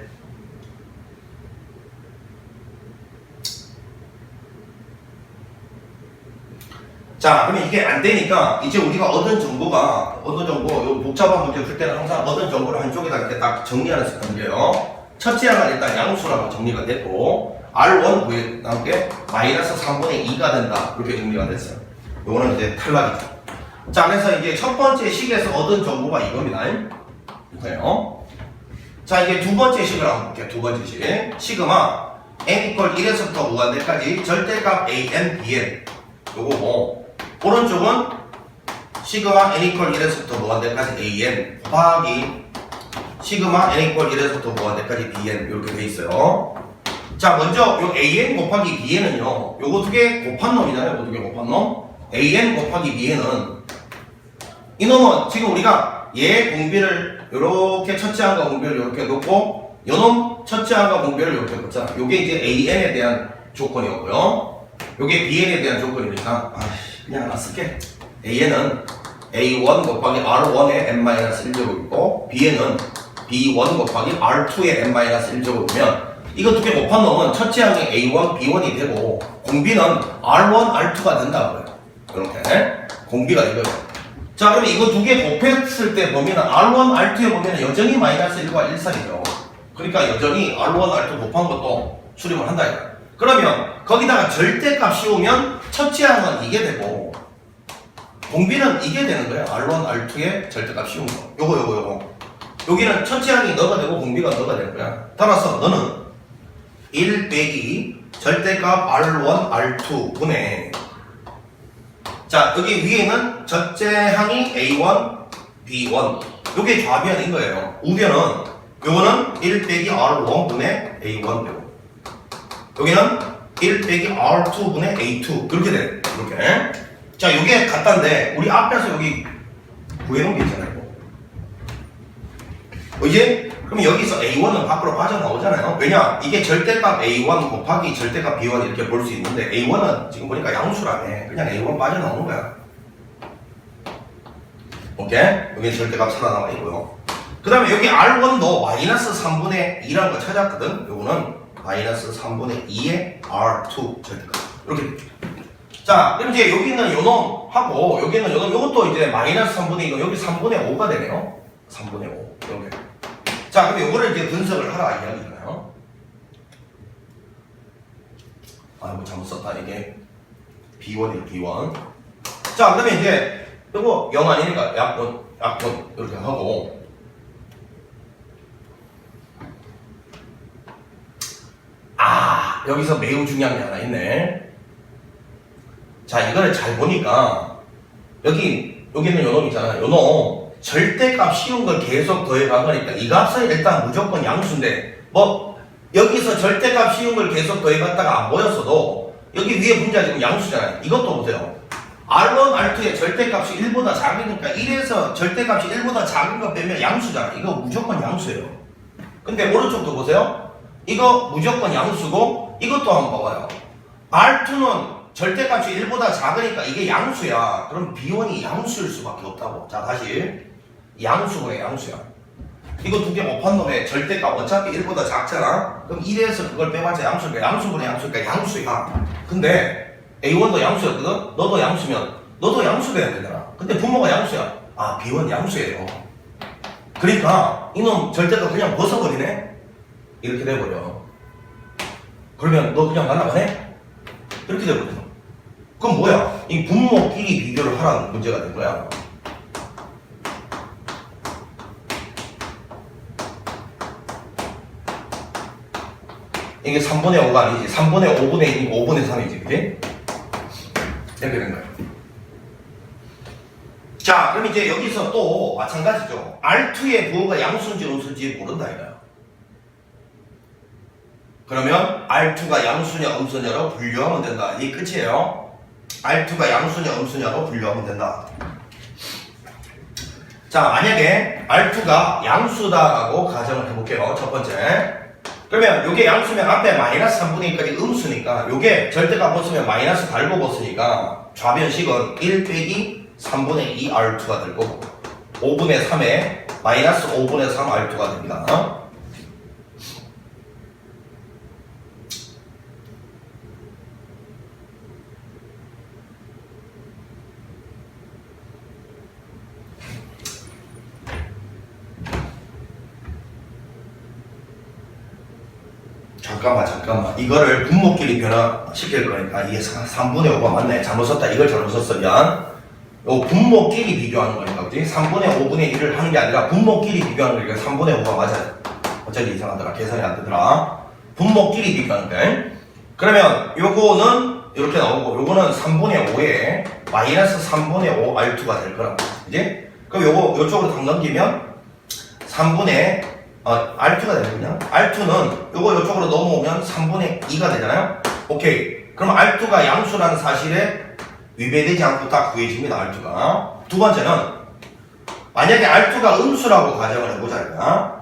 자, 그러면 이게 안 되니까 이제 우리가 얻은 정보가 어느 정도 요 복잡한 문제 풀 때는 항상 얻은 정보를 한쪽에다 이렇게 딱 정리하는 습관이에요. 첫째 항은 일단 양수라고 정리가 됐고 R1 구에 함께 마이너스 3분의 2가 된다 이렇게 정리가 됐어요. 요거는 이제 탈락이죠. 자, 그래서 이제 첫 번째 식에서 얻은 정보가 이겁니다. 이거예요. 자, 이제 두 번째 식을 한번 볼게요. 두 번째 식. 시그마 n 이퀄 1에서부터 무한대까지 절대값 an, bn 요거고 오른쪽은 시그마 n 이퀄 1에서부터 무한대까지 an 곱하기 시그마 n 이퀄 1에서부터 무한대까지 bn 이렇게 돼 있어요. 자, 먼저 요 an 곱하기 bn은요 요거 두 개 곱한 놈이잖아요. 요거 두 개 곱한 놈 an 곱하기 bn은 이놈은 지금 우리가 얘 공비를 요렇게 첫째 항과 공비를 요렇게 놓고 요놈 첫째 항과 공비를 요렇게 놓잖아. 요게 이제 an에 대한 조건이었고요. 요게 bn에 대한 조건이니까 그냥 하나 쓸게. a는 a1 곱하기 r1의 n-1제곱이고 bn은 b1 곱하기 r2의 n-1제곱이면 이거 두 개 곱한 놈은 첫째 항이 a1, b1이 되고 공비는 r1, r2가 된다고요. 이렇게 공비가 이거예요. 자, 그러면 이거 두 개 곱했을 때 보면은 R1, R2에 보면은 여전히 마이너스 1과 1살이죠. 그러니까 여전히 R1, R2 곱한 것도 수렴을 한다 이거야. 그러면 거기다가 절대값 씌우면 첫째 항은 이게 되고 공비는 이게 되는 거예요. R1, R2에 절대값 씌운 거. 요거. 여기는 첫째 항이 너가 되고 공비가 너가 될 거야. 따라서 너는 1 빼기 절대값 R1, R2 분의 자, 여기 위에는 첫째 항이 A1, B1. 요게 좌변인 거예요. 우변은 요거는 1 빼기 R1 분의 A1 되고 여기는 1 빼기 R2 분의 A2 그렇게 돼. 이렇게. 자, 요게 같단데 우리 앞에서 여기 구해놓은 게 있잖아요. 이제 그럼 여기서 A1은 밖으로 빠져나오잖아요. 왜냐? 이게 절대값 A1 곱하기 절대값 B1 이렇게 볼 수 있는데 A1은 지금 보니까 양수라네. 그냥 A1 빠져나오는 거야. 오케이? 여기 절대값 살아남아 있고요. 그 다음에 여기 R1도 마이너스 3분의 2라는 거 찾았거든? 요거는 마이너스 3분의 2의 R2 절대값. 이렇게. 자, 그럼 이제 여기는 요놈하고 여기는 요놈, 요것도 이제 마이너스 3분의 2고 여기 3분의 5가 되네요. 3분의 5. 이렇게. 자, 그럼 요거를 이제 분석을 하라 이야기잖아요. 아이고, 잘못 썼다. 이게 B1이에요, B1. 자, 그 다음에 이제 요거 0 아니니까 약분 이렇게 하고. 아, 여기서 매우 중요한 게 하나 있네. 자, 이거를 잘 보니까 여기는 요놈 있잖아요. 요놈 절대값 쉬운 걸 계속 더해간 거니까 이 값은 일단 무조건 양수인데 뭐 여기서 절대값 쉬운 걸 계속 더해갔다가 안 보였어도 여기 위에 문제가 지금 양수잖아요. 이것도 보세요. R1, R2의 절대값이 1보다 작으니까 1에서 절대값이 1보다 작은 거 빼면 양수잖아. 이거 무조건 양수예요. 근데 오른쪽도 보세요. 이거 무조건 양수고 이것도 한번 봐봐요. R2는 절대값이 1보다 작으니까 이게 양수야. 그럼 B1이 양수일 수밖에 없다고. 자, 다시 양수네, 양수야. 이거 두 개 곱한 놈의 절대값 어차피 1보다 작잖아. 그럼 1에서 그걸 빼봤자 양수니까 양수분의 양수니까 양수야. 근데 A1도 양수였거든? 너도 양수면 너도 양수 돼야 되잖아. 근데 부모가 양수야. 아, B1 양수예요. 그러니까 이놈 절대값 그냥 벗어버리네? 이렇게 돼버려. 그러면 너 그냥 날라가네? 이렇게 돼버려. 그럼 뭐야? 이 분모끼리 비교를 하라는 문제가 된 거야. 이게 3분의 5가 아니지. 3분의 5분의 1이고 5분의 3이지. 그지? 이렇게 된 거야. 자, 그럼 이제 여기서 또 마찬가지죠. R2의 부호가 양수인지 음수인지 모른다 이거야. 그러면 R2가 양수냐 음수냐로 분류하면 된다. 이게 끝이에요. R2가 양수냐 음수냐로 분류하면 된다. 자, 만약에 R2가 양수다라고 가정을 해볼게요. 첫 번째. 그러면 요게 양수면 앞에 마이너스 3분의 2까지 음수니까 요게 절대값 벗으면 마이너스 달고 벗으니까 좌변식은 1 빼기 3분의 2 R2가 될 거고 5분의 3에 마이너스 5분의 3 R2가 됩니다. 잠깐만. 이거를 분모끼리 변화시킬 거니까 이게 3분의 5가 맞네. 잘못 썼다. 이걸 잘못 썼으면 요 분모끼리 비교하는 거니까 그치? 3분의 5분의 1을 하는 게 아니라 분모끼리 비교하는 거니까 3분의 5가 맞아요. 어쩐지 이상하더라. 계산이 안 되더라. 분모끼리 비교하는 거야. 그러면 요거는 이렇게 나오고 요거는 3분의 5에 마이너스 3분의 5 R2가 될 거라고. 그치? 그럼 요거 요쪽으로 당 넘기면 3분의 R2가 되거든요. R2는 요거 요쪽으로 넘어오면 3분의 2가 되잖아요. 오케이. 그럼 R2가 양수라는 사실에 위배되지 않고 딱 구해집니다. R2가. 두 번째는 만약에 R2가 음수라고 가정을 해보자.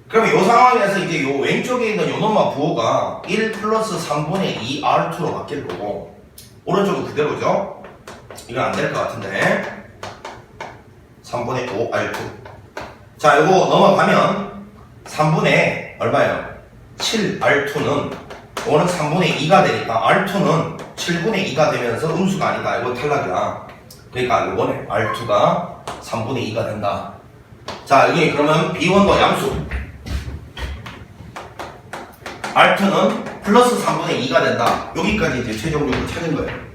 그러면 이 상황에서 이제 요 왼쪽에 있는 요 놈만 부호가 1 플러스 3분의 2 R2로 바뀔 거고 오른쪽은 그대로죠. 이건 안 될 것 같은데 3분의 5 R2. 자, 요거 넘어가면 3분의 얼마예요? 7 R2는 이거는 3분의 2가 되니까 R2는 7분의 2가 되면서 음수가 아니다. 이거 탈락이야. 그러니까 이번에 R2가 3분의 2가 된다. 자, 여기 그러면 B1도 양수. R2는 플러스 3분의 2가 된다. 여기까지 이제 최종적으로 찾은 거예요.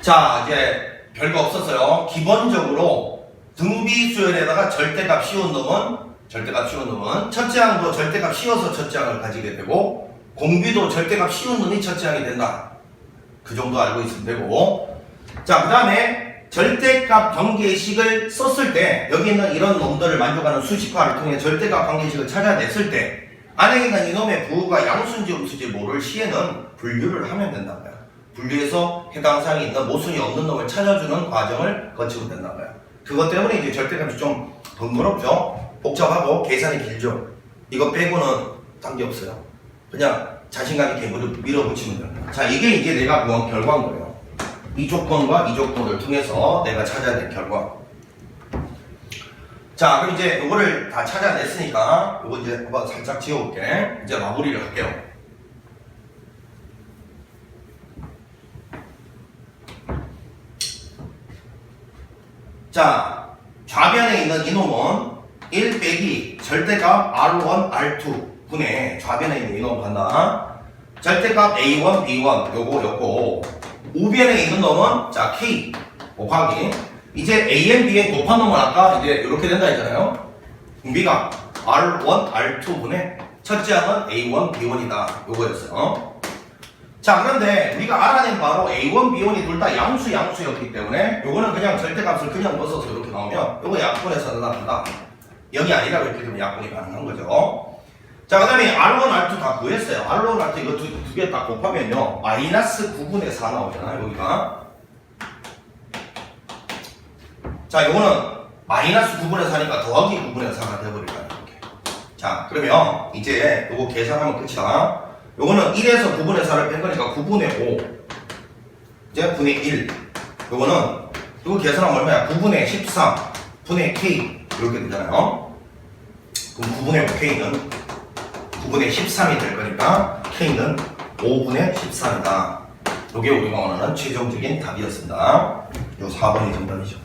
자, 이제 별거 없었어요. 기본적으로 등비수열에다가 절대값 씌운 놈은 첫째 항도 절대값 씌워서 첫째 항을 가지게 되고 공비도 절대값 씌운 놈이 첫째 항이 된다. 그 정도 알고 있으면 되고 자, 그 다음에 절대값 관계식을 썼을 때 여기 있는 이런 놈들을 만족하는 수식화를 통해 절대값 관계식을 찾아냈을 때 안에 있는 이놈의 부호가 양수인지 음수인지 모를 시에는 분류를 하면 된단 말이야. 분류해서 해당 사항이 있는 모순이 없는 놈을 찾아주는 과정을 거치면 된단 말이야. 그것 때문에 이제 절대값이 좀 번거롭죠. 복잡하고 계산이 길죠. 이거 빼고는 딴 게 없어요. 그냥 자신감 있게 밀어붙이면 됩니다. 자, 이게 이제 내가 구한 결과인 거예요. 이 조건과 이 조건을 통해서 내가 찾아야 될 결과. 자, 그럼 이제 이거를 다 찾아냈으니까 이거 이제 한번 살짝 지워볼게. 이제 마무리를 할게요. 자, 좌변에 있는 이놈은 1 빼기 절대값 R1, R2 분의 좌변에 있는 이놈 간다. 절대값 A1, B1 요거 우변에 있는 놈은 자 K 곱하기 이제 AN, BN 곱한 놈은 아까 이제 이렇게 된다 했잖아요. 분비가 R1, R2 분의 첫째 항은 A1, B1이다 요거였어요. 자, 그런데 우리가 알아낸 바로 A1, B1이 둘 다 양수였기 때문에 요거는 그냥 절대값을 그냥 넣어서 이렇게 나오면 요거 약분해서 나간다. 0이 아니라 이렇게 되면 약분이 가능한 거죠. 자, 그 다음에 R1, R2 다 구했어요. R1, R2 이거 두 개 다 곱하면요 마이너스 9분의 4 나오잖아요. 여기가 자, 요거는 마이너스 9분의 4니까 더하기 9분의 4가 되어버릴까요? 이렇게. 자, 그러면 이제 요거 계산하면 끝이다. 요거는 1에서 9분의 4를 뺀 거니까 9분의 5 이제 분의 1 요거는 이거 계산하면 얼마야? 9분의 13 분의 K 이렇게 되잖아요. 그럼 9분의 5K는 9분의 13이 될 거니까 K는 5분의 13이다. 요게 우리가 원하는 최종적인 답이었습니다. 요 4번이 정답이죠.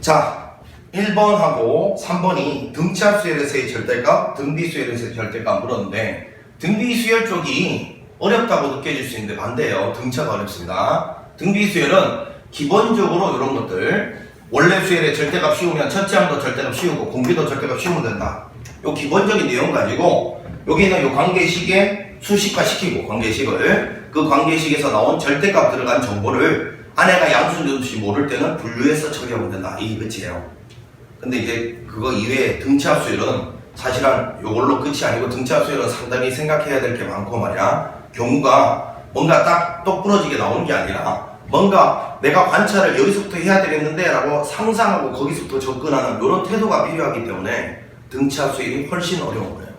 자, 1번하고 3번이 등차 수열에서의 절대값, 등비 수열에서의 절대값 물었는데 등비 수열 쪽이 어렵다고 느껴질 수 있는데 반대예요. 등차가 어렵습니다. 등비 수열은 기본적으로 이런 것들 원래 수열의 절대값 씌우면 첫째 항도 절대값 씌우고 공비도 절대값 씌우면 된다. 요 기본적인 내용 가지고 여기는 요 관계식에 수식화시키고 관계식을 그 관계식에서 나온 절대값 들어간 정보를 아내가 양수인지 모를 때는 분류해서 처리하면 된다. 이게 끝이에요. 근데 이제 그거 이외에 등차 수열은 사실은 요걸로 끝이 아니고 등차 수열은 상당히 생각해야 될 게 많고 말이야. 경우가 뭔가 딱 똑부러지게 나오는 게 아니라 뭔가 내가 관찰을 여기서부터 해야 되겠는데 라고 상상하고 거기서부터 접근하는 이런 태도가 필요하기 때문에 등차 수열이 훨씬 어려운 거예요.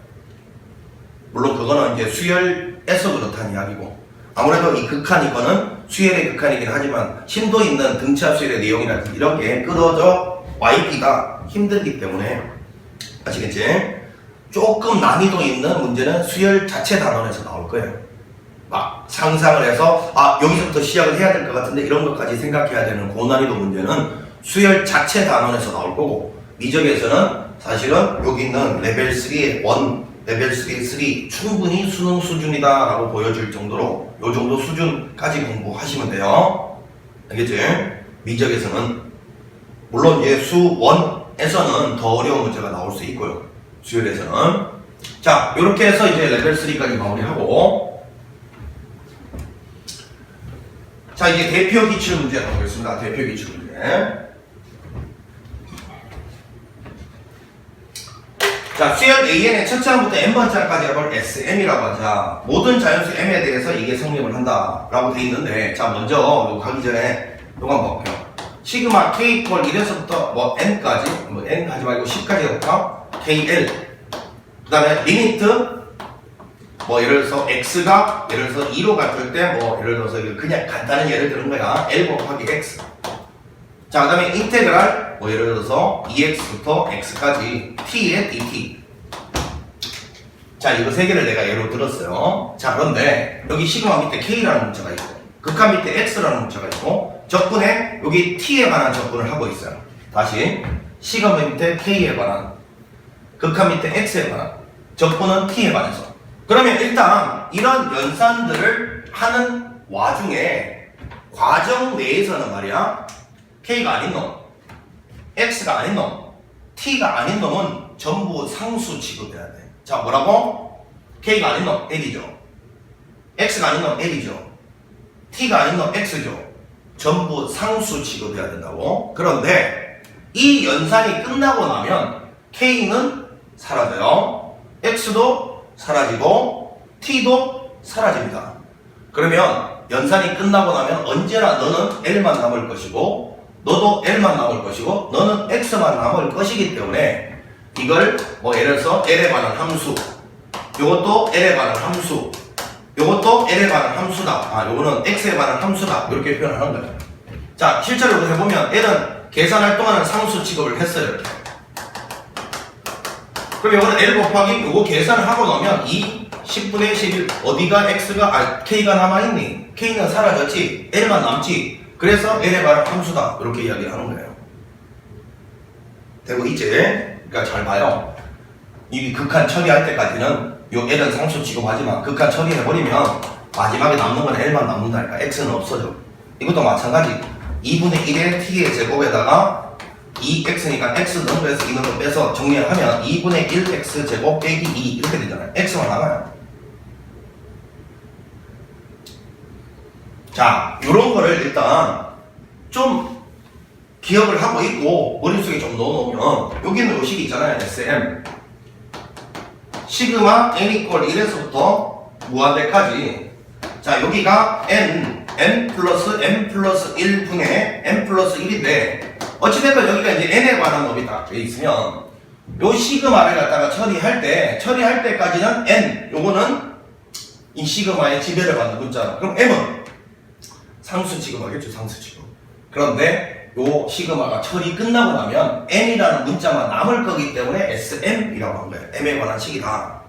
물론 그거는 이제 수열에서 그렇다는 이야기고 아무래도 이 극한 이거는 수열의 극한이긴 하지만 심도 있는 등차 수열의 내용이라든지 이런 게 끌어져 와있기가 힘들기 때문에 아시겠지? 조금 난이도 있는 문제는 수열 자체 단원에서 나올 거예요. 막 상상을 해서 여기서부터 시작을 해야 될 것 같은데 이런 것까지 생각해야 되는 고난이도 문제는 수열 자체 단원에서 나올 거고 미적에서는 사실은 여기 있는 레벨 3의 1, 레벨 3, 3 충분히 수능 수준이다 라고 보여줄 정도로 요 정도 수준까지 공부하시면 돼요. 알겠지? 미적에서는 물론 이제 수 1에서는 더 어려운 문제가 나올 수 있고요. 수열에서는 자 이렇게 해서 이제 레벨 3까지 마무리하고 자 이제 대표 기출 문제 가보겠습니다. 대표 기출 문제. 자 수열 AN의 첫째 항부터 n번째 항까지 해볼 SM이라고 하자. 모든 자연수 M에 대해서 이게 성립을 한다 라고 돼 있는데 자 먼저 이거 가기 전에 이거 한번 볼게요. 시그마 K 이퀄 1에서부터 뭐 N까지 뭐 N 하지 말고 10까지 해볼까? KL 그 다음에 리미트 뭐 예를 들어서 X가 예를 들어서 2로 갔을 때 뭐 예를 들어서 그냥 간단한 예를 드는 거야. L 곱하기 X 자 그 다음에 인테그랄 뭐 예를 들어서 2X부터 X까지 T의 DT 자 이거 세 개를 내가 예로 들었어요. 자 그런데 여기 시그마 밑에 K라는 문자가 있고 극한 밑에 X라는 문자가 있고 적분에 여기 T에 관한 적분을 하고 있어요. 다시 시그마 밑에 K에 관한 극한 밑에 X에 관한 적분은 T에 관해서 그러면 일단 이런 연산들을 하는 와중에 과정 내에서는 말이야 K가 아닌 놈, X가 아닌 놈, T가 아닌 놈은 전부 상수 취급해야 돼. 자 뭐라고? K가 아닌 놈 L이죠. X가 아닌 놈 L이죠. T가 아닌 놈 X죠. 전부 상수 취급해야 된다고. 그런데 이 연산이 끝나고 나면 K는 사라져요. x도 사라지고 t도 사라집니다. 그러면 연산이 끝나고 나면 언제나 너는 l만 남을 것이고 너도 l만 남을 것이고 너는 x만 남을 것이기 때문에 이걸 뭐 예를 들어서 l에 관한 함수, 요것도 l에 관한 함수, 요것도 l에 관한 함수다. 요거는 x에 관한 함수다. 이렇게 표현하는 거예요. 자, 실제로 해보면 l은 계산할 동안은 상수 취급을 했어요. 이렇게. 그럼 요거는 l 곱하기 요거 계산을 하고 나면 10분의 11 어디가 k가 남아있니? k는 사라졌지? l만 남지? 그래서 l에 관한 함수다. 이렇게 이야기를 하는 거예요. 되고 있지? 그러니까 잘 봐요. 이 극한 처리할 때까지는 요 l은 상수 취급하지만 극한 처리해버리면 마지막에 남는 건 l만 남는다니까. x는 없어져. 이것도 마찬가지. 2분의 1의 t의 제곱에다가 2x니까 x 넣은 거에서 이 넣은 거 빼서 정리하면 2분의 1x 제곱 빼기 2 이렇게 되잖아요. x만 남아요. 자, 요런 거를 일단 좀 기억을 하고 있고 머릿속에 좀 넣어놓으면 여기는 요 식이 있잖아요. SM 시그마 n 이퀄 1에서부터 무한대까지. 자, 여기가 n 플러스 m 플러스 1분의 m 플러스 1인데 어찌됐건 여기가 이제 n에 관한 놈이 딱 돼 있으면 요 시그마를 갖다가 처리할 때까지는 n 요거는 이 시그마의 지배를 받는 문자다. 그럼 m은 상수 취급하겠죠. 상수 취급. 그런데 요 시그마가 처리 끝나고 나면 n이라는 문자만 남을 거기 때문에 sm이라고 한 거예요. m에 관한 식이다.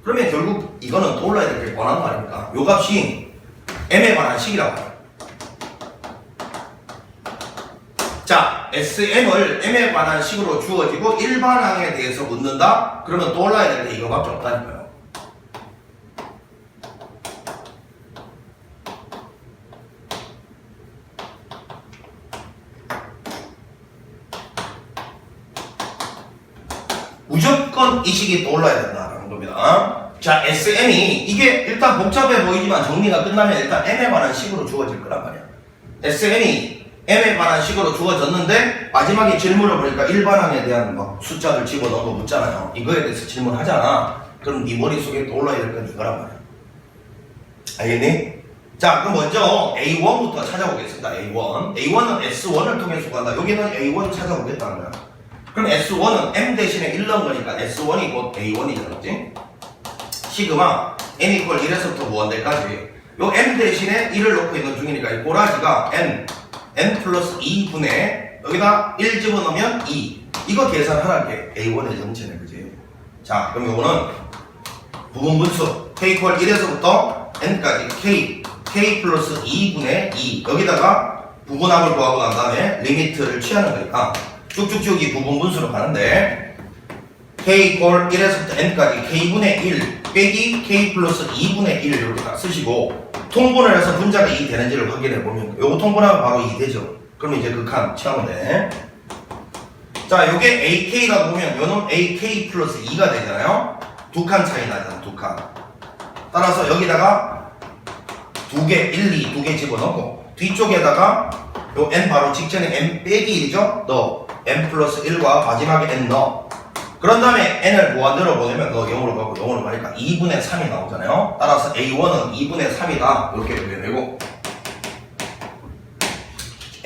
그러면 결국 이거는 떠올라야 될 게 뻔한 거 아닙니까? 요 값이 m에 관한 식이라고 해요. 자, SM을 M에 관한 식으로 주어지고 일반항에 대해서 묻는다? 그러면 떠올라야 될 게 이거밖에 없다니까요. 무조건 이 식이 떠올라야 된다는 겁니다. 자, SM이 이게 일단 복잡해 보이지만 정리가 끝나면 일단 M에 관한 식으로 주어질 거란 말이야. SM이 m에 관한 식으로 주어졌는데 마지막에 질문을 보니까 일반항에 대한 막 숫자를 집어넣은 거 묻잖아요. 이거에 대해서 질문하잖아. 그럼 네 머릿속에 떠올라야 될 건 이거란 말이야. 알겠니? 자, 그럼 먼저 A1부터 찾아보겠습니다. A1은 S1을 통해서 간다. 여기는 A1 찾아보겠다는 거야. 그럼 S1은 M 대신에 1 넣은 거니까 S1이 곧 A1이잖아. 그치? 시그마 n 이퀄 1에서부터 무한대까지 요 M 대신에 1을 넣고 있는 중이니까 이 꼬라지가 n 플러스 2분의 여기다 1 집어넣으면 2 이거 계산하라는 게 A1의 정체네. 그지? 자, 그럼 요거는 부분분수 k 퀄 1에서부터 n까지 k 플러스 2분의 2 여기다가 부분함을 구하고 난 다음에 리미트를 취하는 거니까 쭉쭉쭉 이 부분분수로 가는데 k 퀄 1에서부터 n까지 k분의 1 빼기 k 플러스 2분의 1 이렇게 다 쓰시고 통분을 해서 분자가 2 되는지를 확인해보면 요거 통분하면 바로 2 되죠. 그러면 이제 극한 취하면 돼. 자, 요게 AK라고 보면 요놈 AK 플러스 2가 되잖아요. 두 칸 차이 나잖아. 두 칸. 따라서 여기다가 두 개, 1, 2 두 개 집어넣고 뒤쪽에다가 요 n 바로 직전에 n 빼기 1이죠. 넣어. n 플러스 1과 마지막에 n 넣어. 그런 다음에 n을 무한대로 보내면 너 0으로 가고 0으로 가니까 2분의 3이 나오잖아요. 따라서 A1은 2분의 3이다. 이렇게 표현되고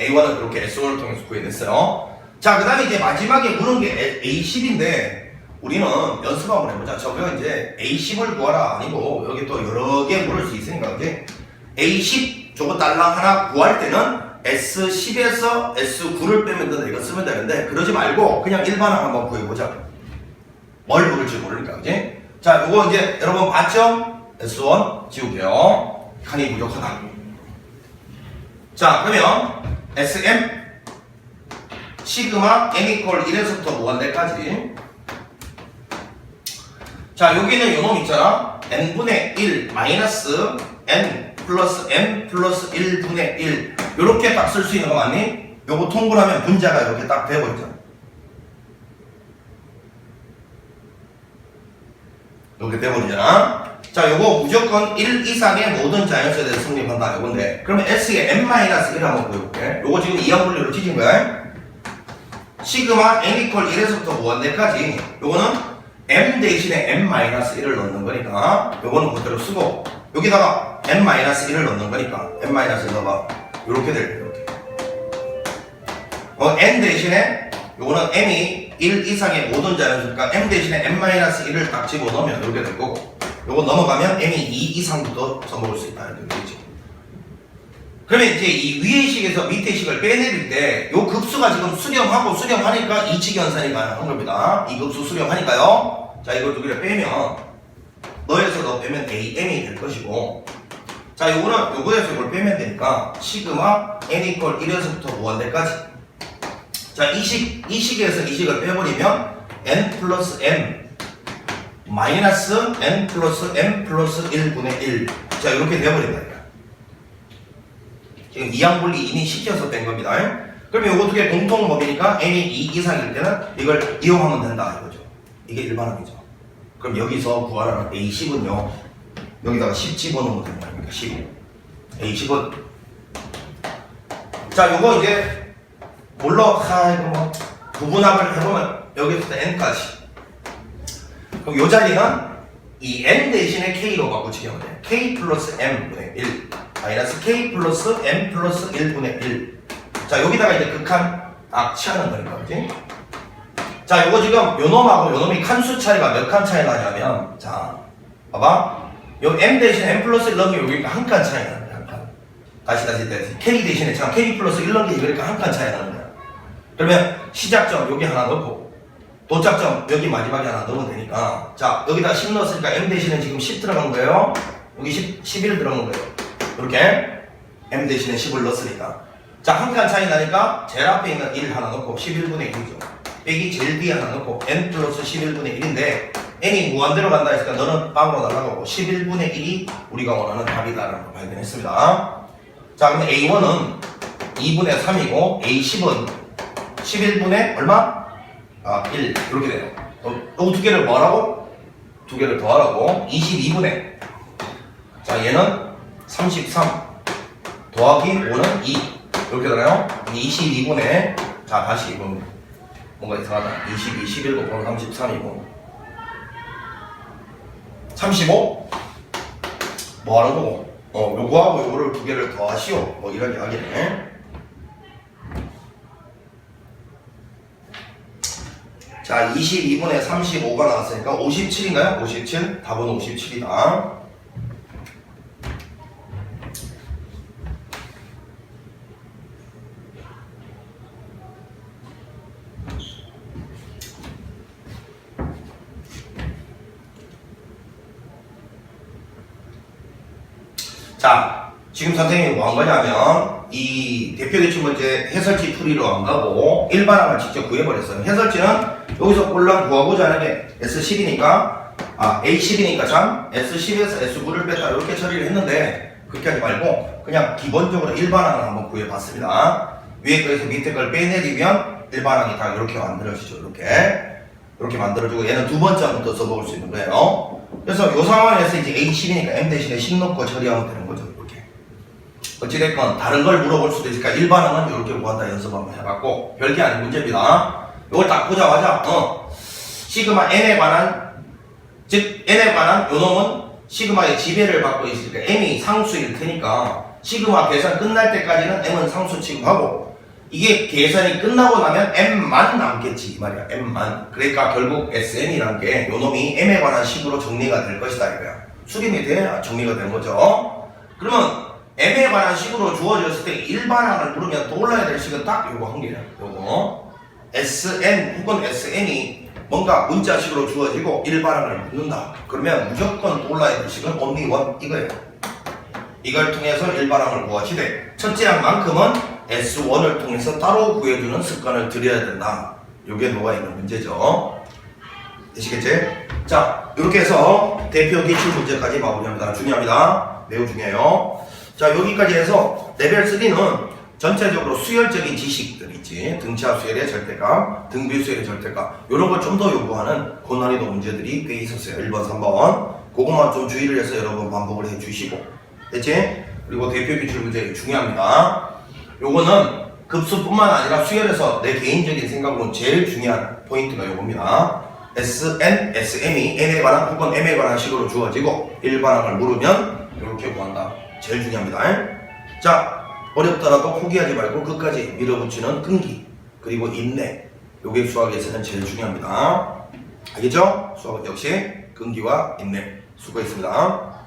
A1은 이렇게 S1을 통해서 구해냈어요. 자, 그 다음에 이제 마지막에 무는 게 A10인데 우리는 연습 한번 해보자. 저거 이제 A10을 구하라 아니고 여기 또 여러 개 물을 수 있으니까 그지? A10 저거 달랑 하나 구할 때는 S10에서 S9를 빼면 된다. 이거 쓰면 되는데 그러지 말고 그냥 일반항 한번 구해보자. 뭘 부를지 모르니까, 그지? 자, 요거 이제 여러분 봤죠? S1 지울게요. 칸이 부족하다. 자, 그러면 SM 시그마 n 이퀄 1에서부터 무한대까지. 자, 여기는 요놈 있잖아. n분의 1 마이너스 n 플러스 m 플러스 1분의 1 요렇게 딱 쓸 수 있는 거 맞니? 요거 통분하면 분자가 이렇게 딱 되어버리잖아. 이렇게 돼버리잖아. 자, 요거 무조건 1 이상의 모든 자연수에 대해서 성립한다. 요건데. 그러면 S의 n-1 한번 보여볼게. 요거 지금 이항 분리로 찢은 거야. 시그마 n 이퀄 1에서부터 무한대까지. 요거는 m 대신에 m-1을 넣는 거니까 요거는 그대로 쓰고 여기다가 m-1을 넣는 거니까 m-1 넣어봐. 요렇게 될 거예요. n 대신에 요거는 m이 1 이상의 모든 자연수니까 m 대신에 m-1을 딱 집어넣으면 이렇게 될 거고 요거 넘어가면 m이 2 이상부터 써먹을 수 있다 이렇게 되겠지. 그러면 이제 이 위의 식에서 밑의 식을 빼내릴 때 요 급수가 지금 수렴하고 수렴하니까 이치기현상이 가능한 겁니다. 이 급수 수렴하니까요. 자, 이걸 두 개를 빼면 너에서 너 빼면 am이 될 것이고 자, 요거는 요거에서 이걸 빼면 되니까 시그마 n 이퀄 1에서부터 무한대까지 자, 이 식에서 이 식을 빼버리면 n 플러스 m 마이너스 n 플러스 m 플러스 1분의 1 자, 이렇게 되어버린다. 지금 이항분리 이미 시켜서 뺀 겁니다. 그러면 요거 두 개 공통범위니까 n이 2 이상일 때는 이걸 이용하면 된다 이거죠. 이게 일반항이죠. 그럼 여기서 구하라는 A10은요 여기다가 10 집어넣으면 되는 거 아닙니까? 10 A10은 자 요거 이제 뭘로 이거 뭐 부분합을 해보면 여기부터 n까지 그럼 요 자리는 이 n 대신에 k로 바꾸치면 돼. k 플러스 m분의 1 마이너스 k 플러스 m 플러스 1분의 1 자 여기다가 이제 극한 취하는 거니까 그치? 자 요거 지금 요놈하고 요놈이 칸수 차이가 몇 칸 차이 나냐면 자 봐봐 요 m 대신에 m 플러스 1 넣으면 여기가 한 칸 차이 나는 거야. 한 칸 다시 k 대신에 참 k 플러스 1 넣은 게 그러니까 한 칸 차이 나는 거야. 그러면 시작점 여기 하나 넣고 도착점 여기 마지막에 하나 넣으면 되니까 자 여기다 10 넣었으니까 m 대신에 지금 10 들어간 거예요. 여기 11 들어간 거예요. 이렇게 m 대신에 10을 넣었으니까 자 한 칸 차이 나니까 제일 앞에 있는 1 하나 넣고 11분의 1이죠. 여기 제일 뒤에 하나 넣고 n 플러스 11분의 1인데 n이 무한대로 간다 했으니까 너는 빵으로 날아가고 11분의 1이 우리가 원하는 답이다라는 걸 발견했습니다. 자 그럼 A1은 2분의 3이고 A10은 11분의 얼마? 1 이렇게 돼요. 요 두 개를 뭐하라고? 두 개를 더하라고 22분의 자 얘는 33 더하기 5는 2 이렇게 되나요? 22분의 자 다시 이건 뭔가 이상하다 22, 11 곱하기 33이고 35 뭐 하는 거고 요거하고 요거를 두 개를 더하시오 뭐 이런 이야기네. 자 22분의 35가 나왔으니까 57인가요? 57 답은 57이다. 자, 지금 선생님이 뭐 한 거냐면 이 대표 기출 문제 해설지 풀이로 안 가고 일반항을 직접 구해버렸어요. 해설지는 여기서 꼴랑 구하고자 하는 게 S10이니까 A10이니까 참 S10에서 S9를 뺐다 이렇게 처리를 했는데 그렇게 하지 말고 그냥 기본적으로 일반항을 한번 구해봤습니다. 위에 거에서 밑에 걸 빼내리면 일반항이 다 이렇게 만들어지죠. 이렇게 만들어지고 얘는 두 번째 한번 더 써먹을 수 있는 거예요. 그래서 이 상황에서 이제 A10이니까 M 대신에 10 넣고 처리하면 되는 거죠. 이렇게. 어찌됐건 다른 걸 물어볼 수도 있으니까 일반항은 이렇게 구한다 연습 한번 해봤고 별게 아닌 문제입니다. 이걸 딱 보자마자 시그마 n에 관한 즉 n에 관한 요놈은 시그마의 지배를 받고 있으니까 m이 상수일 테니까 시그마 계산 끝날 때까지는 m은 상수 취급하고 이게 계산이 끝나고 나면 m만 남겠지 이 말이야. m만. 그러니까 결국 sn이란 게 요놈이 m에 관한 식으로 정리가 될 것이다 이거야. 수렴이 돼야 정리가 되는 거죠. 그러면 m에 관한 식으로 주어졌을 때 일반항을 물으면 떠올라야 될 식은 딱 요거 한 개야. 요거 sn 혹은 sn이 뭔가 문자식으로 주어지고 일반항을 묻는다. 그러면 무조건 떠올라야 될 식은 only one 이거예요. 이걸 통해서 일반항을 구하시되 첫째 항만큼은 S1을 통해서 따로 구해주는 습관을 들여야 된다. 요게 뭐가 있는 문제죠. 되시겠지? 자, 이렇게 해서 대표 기출 문제까지 마무리합니다. 중요합니다. 매우 중요해요. 자, 여기까지 해서 레벨 3는 전체적으로 수열적인 지식들 있지. 등차 수열의 절대값, 등비 수열의 절대값 이런 걸 좀 더 요구하는 고난이도 문제들이 꽤 있었어요. 1번, 3번 그것만 좀 주의를 해서 여러분 반복을 해주시고 됐지? 그리고 대표 기출 문제 중요합니다. 요거는 급수뿐만 아니라 수열에서 내 개인적인 생각으로는 제일 중요한 포인트가 요겁니다. SN, SM이 N에 관한 혹은 M에 관한 식으로 주어지고 일반항을 물으면 이렇게 구한다. 제일 중요합니다. 자, 어렵더라도 포기하지 말고 끝까지 밀어붙이는 끈기 그리고 인내, 요게 수학에서는 제일 중요합니다. 알겠죠? 수학은 역시 끈기와 인내. 수고했습니다.